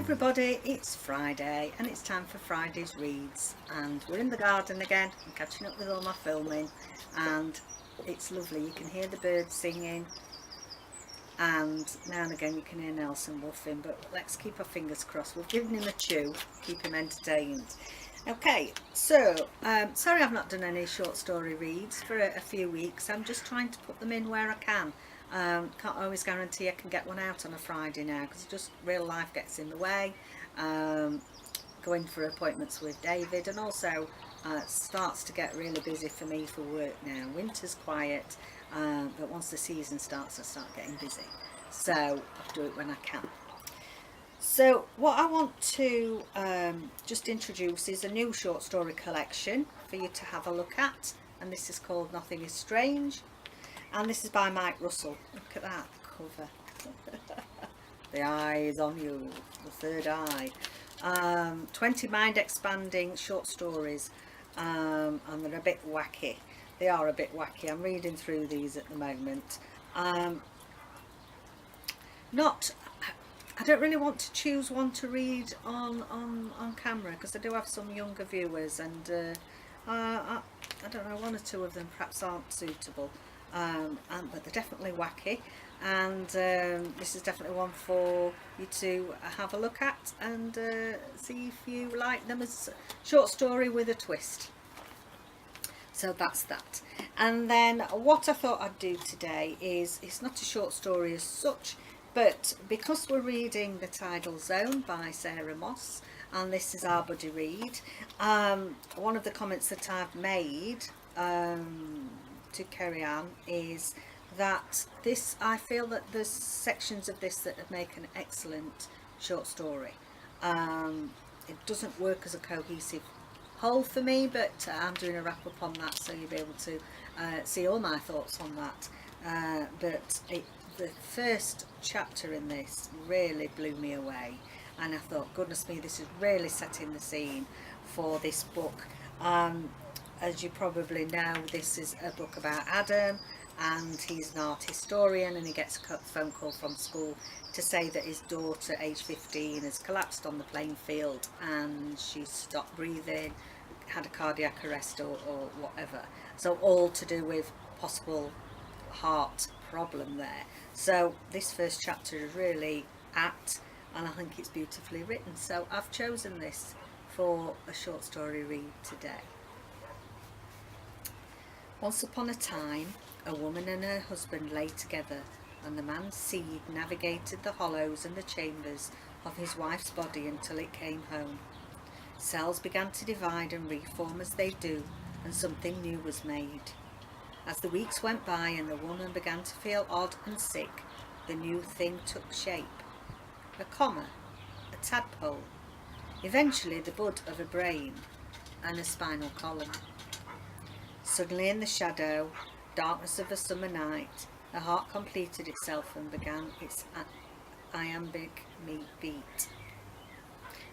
everybody, it's Friday and it's time for Friday's reads, and we're in the garden again. I'm catching up with all my filming and it's lovely. You can hear the birds singing and now and again you can hear Nelson woofing, but let's keep our fingers crossed. We've given him a chew, keep him entertained. Okay, so sorry I've not done any short story reads for a few weeks. I'm just trying to put them in where I can. Can't always guarantee I can get one out on a Friday now because just real life gets in the way, going for appointments with David, and also it starts to get really busy for me for work now. Winter's quiet, but once the season starts I start getting busy, so I'll do it when I can. So what I want to just introduce is a new short story collection for you to have a look at, and this is called Nothing is Strange. And this is by Mike Russell. Look at that cover. The eye is on you, the third eye. 20 mind-expanding short stories, and they're a bit wacky. They are a bit wacky. I'm reading through these at the moment. I don't really want to choose one to read on camera because I do have some younger viewers, and I don't know, one or two of them perhaps aren't suitable. But they're definitely wacky, and this is definitely one for you to have a look at and see if you like them as a short story with a twist. So that's that. And then what I thought I'd do today is, it's not a short story as such, but because we're reading The Tidal Zone by Sarah Moss, and this is our buddy read, one of the comments that I've made to carry on is that I feel that there's sections of this that make an excellent short story. It doesn't work as a cohesive whole for me, but I'm doing a wrap up on that, so you'll be able to see all my thoughts on that. But the first chapter in this really blew me away, and I thought, goodness me, this is really setting the scene for this book. As you probably know, this is a book about Adam, and he's an art historian, and he gets a phone call from school to say that his daughter, age 15, has collapsed on the playing field and she's stopped breathing, had a cardiac arrest or whatever. So all to do with possible heart problem there. So this first chapter is really apt, and I think it's beautifully written. So I've chosen this for a short story read today. Once upon a time, a woman and her husband lay together, and the man's seed navigated the hollows and the chambers of his wife's body until it came home. Cells began to divide and reform as they do, and something new was made. As the weeks went by and the woman began to feel odd and sick, the new thing took shape. A comma, a tadpole, eventually the bud of a brain, and a spinal column. Suddenly in the shadow, darkness of a summer night, the heart completed itself and began its iambic beat.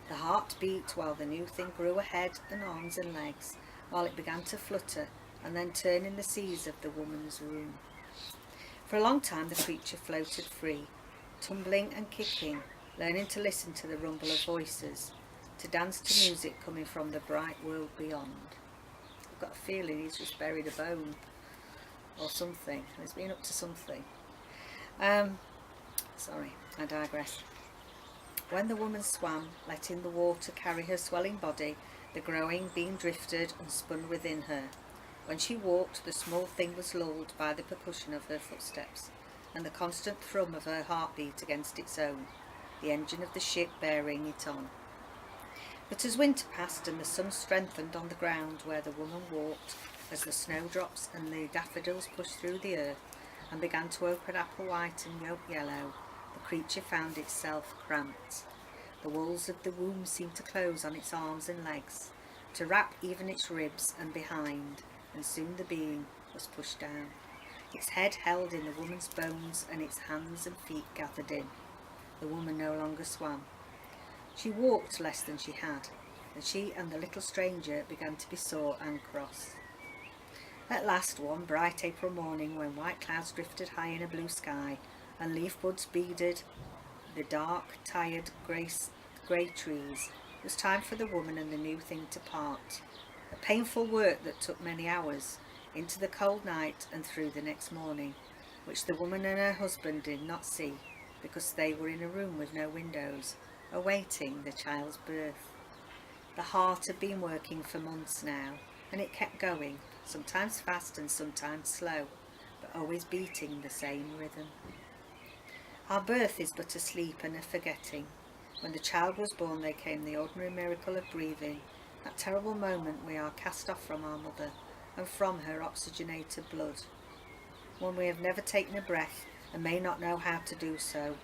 The heart beat while the new thing grew a head and arms and legs, while it began to flutter and then turn in the seas of the woman's womb. For a long time the creature floated free, tumbling and kicking, learning to listen to the rumble of voices, to dance to music coming from the bright world beyond. I've got a feeling he's just buried a bone or something. He's been up to something. Sorry, I digress. When the woman swam, letting the water carry her swelling body, the growing being drifted and spun within her. When she walked, the small thing was lulled by the percussion of her footsteps and the constant thrum of her heartbeat against its own, the engine of the ship bearing it on. But as winter passed and the sun strengthened on the ground where the woman walked, as the snowdrops and the daffodils pushed through the earth and began to open apple white and yolk yellow, the creature found itself cramped. The walls of the womb seemed to close on its arms and legs, to wrap even its ribs and behind, and soon the being was pushed down, its head held in the woman's bones and its hands and feet gathered in. The woman no longer swam. She walked less than she had, and she and the little stranger began to be sore and cross. At last, one bright April morning, when white clouds drifted high in a blue sky and leaf buds beaded the dark, tired, grey trees. It was time for the woman and the new thing to part. A painful work that took many hours, into the cold night and through the next morning, which the woman and her husband did not see, because they were in a room with no windows, awaiting the child's birth. The heart had been working for months now, and it kept going, sometimes fast and sometimes slow, but always beating the same rhythm. Our birth is but a sleep and a forgetting. When the child was born, there came the ordinary miracle of breathing, that terrible moment we are cast off from our mother, and from her oxygenated blood. When we have never taken a breath, and may not know how to do so,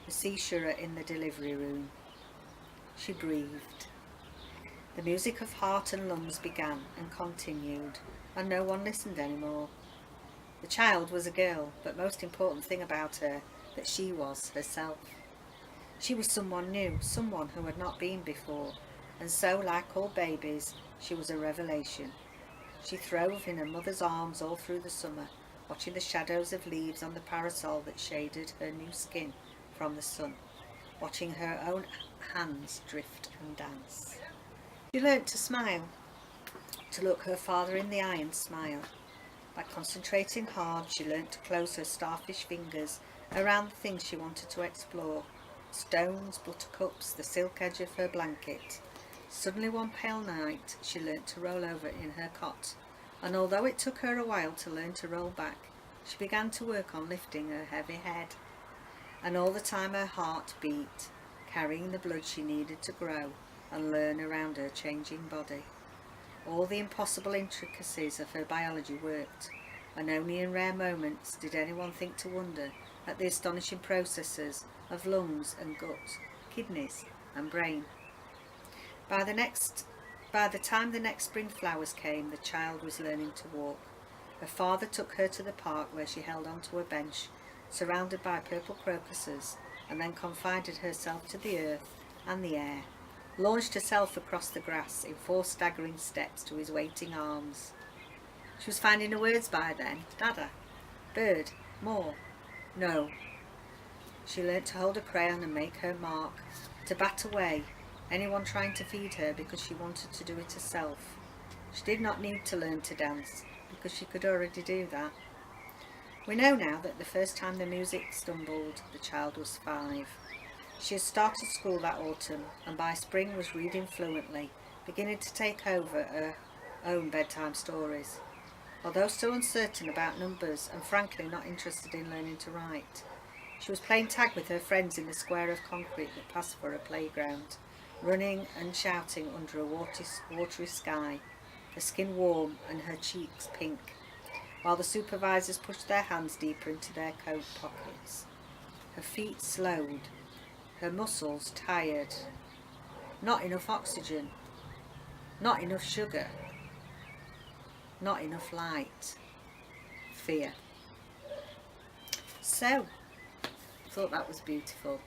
the seashore in the delivery room. She breathed. The music of heart and lungs began and continued, and no one listened anymore. The child was a girl, but most important thing about her, that she was herself. She was someone new, someone who had not been before, and so, like all babies, she was a revelation. She throve in her mother's arms all through the summer, watching the shadows of leaves on the parasol that shaded her new skin from the sun, watching her own hands drift and dance. She learnt to smile, to look her father in the eye and smile. By concentrating hard, she learnt to close her starfish fingers around the things she wanted to explore. Stones, buttercups, the silk edge of her blanket. Suddenly one pale night, she learnt to roll over in her cot, and although it took her a while to learn to roll back, she began to work on lifting her heavy head. And all the time her heart beat, carrying the blood she needed to grow and learn around her changing body. All the impossible intricacies of her biology worked, and only in rare moments did anyone think to wonder at the astonishing processes of lungs and gut, kidneys and brain. By the time the next spring flowers came, the child was learning to walk. Her father took her to the park, where she held onto a bench, surrounded by purple crocuses, and then confided herself to the earth and the air, launched herself across the grass in 4 staggering steps to his waiting arms. She was finding her words by then. Dada, bird, more, no. She learnt to hold a crayon and make her mark, to bat away anyone trying to feed her because she wanted to do it herself. She did not need to learn to dance, because she could already do that. We know now that the first time the music stumbled, the child was 5. She had started school that autumn, and by spring was reading fluently, beginning to take over her own bedtime stories. Although still uncertain about numbers and frankly not interested in learning to write, she was playing tag with her friends in the square of concrete that passed for a playground, running and shouting under a watery sky, her skin warm and her cheeks pink, while the supervisors pushed their hands deeper into their coat pockets. Her feet slowed, her muscles tired. Not enough oxygen, not enough sugar, not enough light. Fear. So, I thought that was beautiful.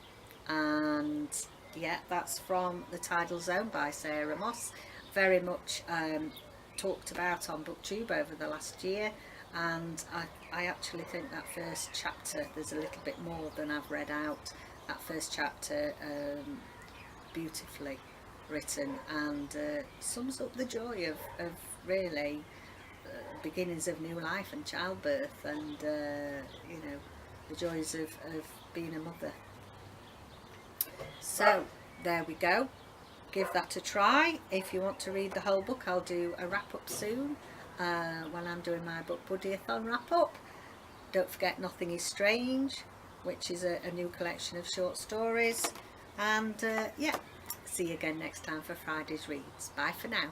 And yeah, that's from The Tidal Zone by Sarah Moss. Very much talked about on BookTube over the last year, and I actually think that first chapter, there's a little bit more than I've read out. That first chapter, beautifully written, and sums up the joy of really beginnings of new life and childbirth, and you know, the joys of being a mother. So there we go, give that a try. If you want to read the whole book, I'll do a wrap up soon when I'm doing my book Buddyathon wrap up. Don't forget Nothing is Strange, which is a new collection of short stories, and yeah, see you again next time for Friday's reads. Bye for now.